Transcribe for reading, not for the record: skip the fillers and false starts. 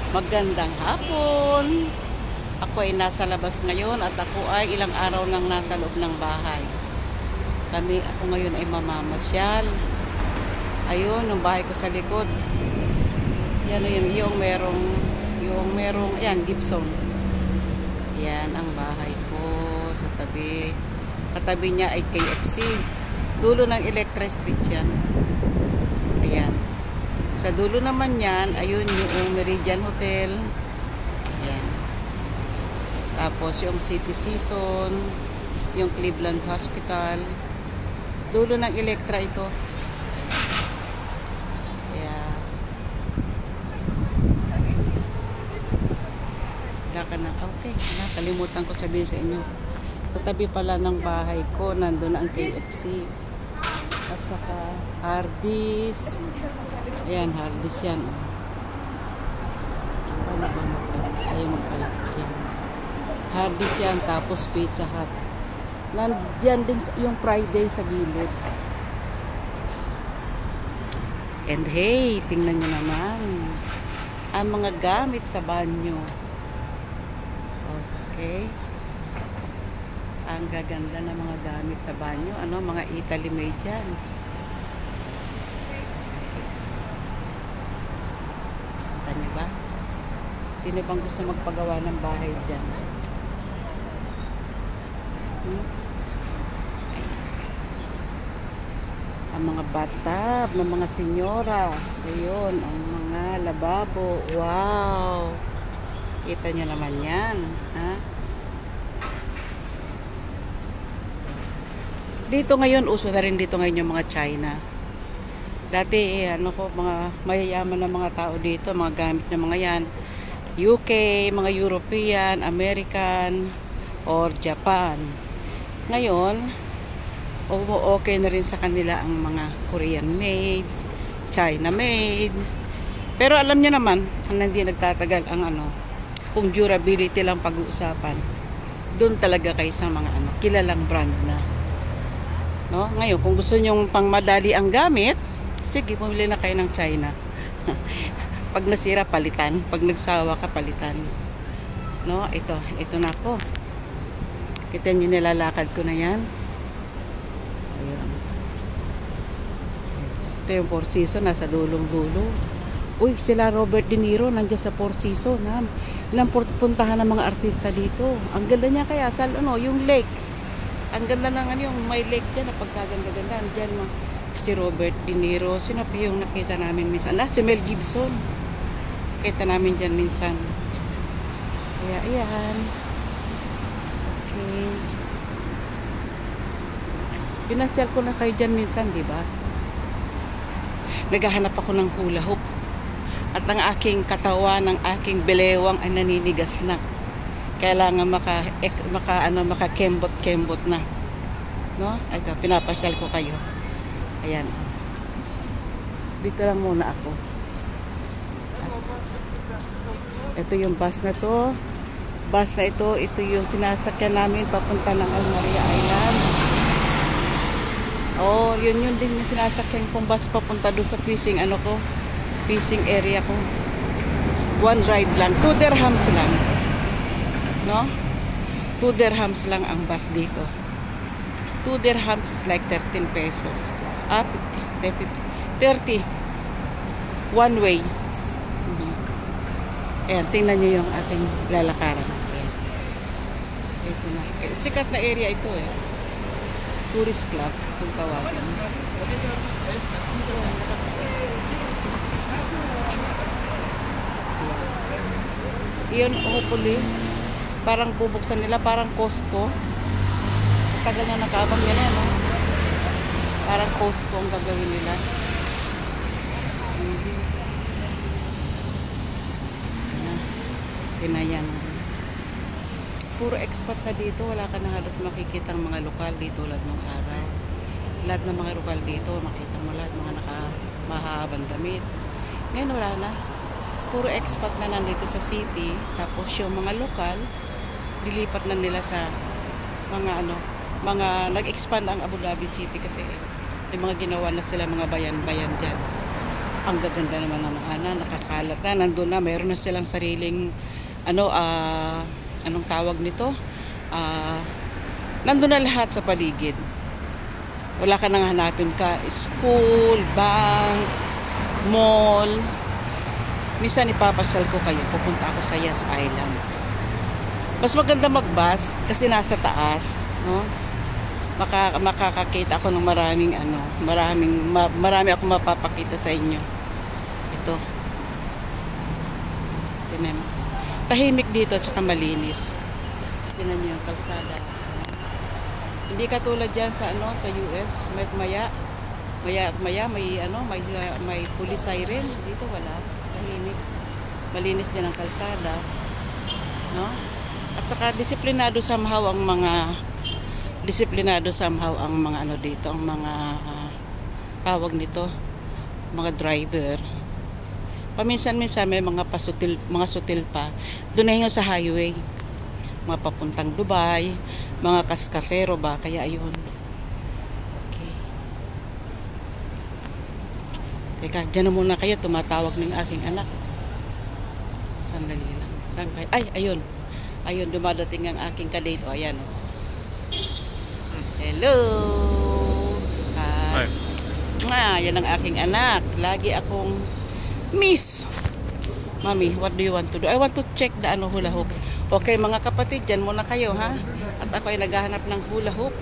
Magandang hapon. Ako ay nasa labas ngayon at ako ay ilang araw nang nasa loob ng bahay. Ako ngayon ay mamamasyal. Ayun, yung bahay ko sa likod. Yan yung merong, ayan, Gibson. Yan ang bahay ko sa tabi. Katabi niya ay KFC. Dulo ng Electra Street yan. Ayan. Sa dulo naman yan, ayun yung Meridian Hotel. Ayan. Tapos yung City Season, yung Cleveland Hospital. Dulo ng Electra ito. Okay, nakalimutan ko sabihin sa inyo. Sa tabi pala ng bahay ko, nandun ang KFC. At saka Hardee's. Ayan, Hardee's yan. Paano bang ayaw magpalaki yan? Hardee's yan, tapos Pizza Hut. Nandiyan din yung Friday sa gilid. And hey, tingnan nyo naman ang mga gamit sa banyo. Okay. Ang gaganda ng mga gamit sa banyo. Ano, mga Italy made yan. Kita niyo ba? Sino bang gusto magpagawa ng bahay dyan? Ang mga bathtub ng mga senyora. Ayun, ang mga lababo. Wow! Kita niyo naman yan. Ha? Dito ngayon, uso na rin dito ngayon yung mga China. Dati, mga mayayaman na mga tao dito, mga gamit na mga yan. UK, mga European, American, or Japan. Ngayon, okay na rin sa kanila ang mga Korean made, China made. Pero alam niyo naman, hindi nagtatagal ang kung durability lang pag-uusapan. Doon talaga kayo sa mga kilalang brand na. No? Ngayon, kung gusto nyong pangmadali ang gamit, sige, pumili na kayo ng China. Pag nasira, palitan. Pag nagsawa ka, palitan. No? Ito na ako. Kita nyo, nilalakad ko na yan. Ayan. Ito yung Four Seasons, nasa dulong-dulo. Uy, sila Robert De Niro nandiyan sa Four Seasons. Ilang puntahan ng mga artista dito. Ang ganda niya kaya sa yung lake. Ang ganda ng yung may lake diyan, napagkaganda-ganda. Diyan si Robert De Niro. Sino pa yung nakita namin minsan? Si Mel Gibson. Kita namin diyan minsan. Kaya ayan. Okay. Pinasyal ko na kayo diyan minsan, di ba? Naghahanap ako ng hula hoop. At ang aking katawan, ng aking belewang ay naninigas na. Kailangan makakembot-kembot na. No? Ito, pinapasyal ko kayo. Ayan. Dito lang muna ako. Ito yung bus na to. Bus na ito yung sinasakyan namin papunta ng Almaria Island. Oh, yun din yung sinasakyan kong bus papunta doon sa fishing fishing area ko. One ride lang. 2 dirhams lang. No? 2 dirhams lang ang bus dito. 2 dirhams is like 13 pesos. 30. One way. Ayan, tingnan nyo yung ating lalakaran. Ayan. Ito na. Sikat na area ito eh. Tourist club, kung tawagin. Iyon, hopefully, parang bubuksan nila, parang Costco. Tagal na nakaabang nila, no? Parang Costco ang gagawin nila. Tinayan. Puro expat ka dito, wala ka na halos makikita ang mga lokal dito tulad ng araw. Lahat ng mga lokal dito, makita mo lahat mga mahahabang damit. Ngayon wala na. Puro expat na nandito sa city, tapos yung mga lokal dilipat na nila sa mga nag-expand ang Abu Dhabi City kasi may mga ginawa na sila mga bayan-bayan dyan. Ang gaganda naman ng mga nakakalat na. Nandun na, mayroon na silang sariling, anong tawag nito? Nandun na lahat sa paligid. Wala ka nang hanapin ka. School, bank, mall. Minsan ipapasal ko kayo. Pupunta ako sa Yas Island. Mas maganda mag-bus kasi nasa taas. No? Makakakita ako ng marami ako mapapakita sa inyo. Ito. Tinan mo. Tahimik dito at saka malinis. Tinan niyo yung kalsada. Hindi katulad diyan sa sa US, maya may police siren. Dito wala. Tahimik. Malinis din ang kalsada. No? At saka disiplinado somehow ang mga dito, ang mga tawag nito, mga driver. Paminsan-minsan may mga sutil pa. Doon na sa highway. Mga papuntang Dubai, mga kaskasero ba, kaya ayun. Okay. Teka, dyan na muna kayo, tumatawag ng aking anak. Sandali lang. Saan kayo? Ay, ayun. Ayun, dumadating ang aking kadate. O, ayan. Hello! Hi. Yan ang aking anak. Lagi akong miss. Mami, what do you want to do? I want to check the hula hoop. Okay, mga kapatid, dyan muna kayo, ha? At ako ay naghahanap ng hula hoop.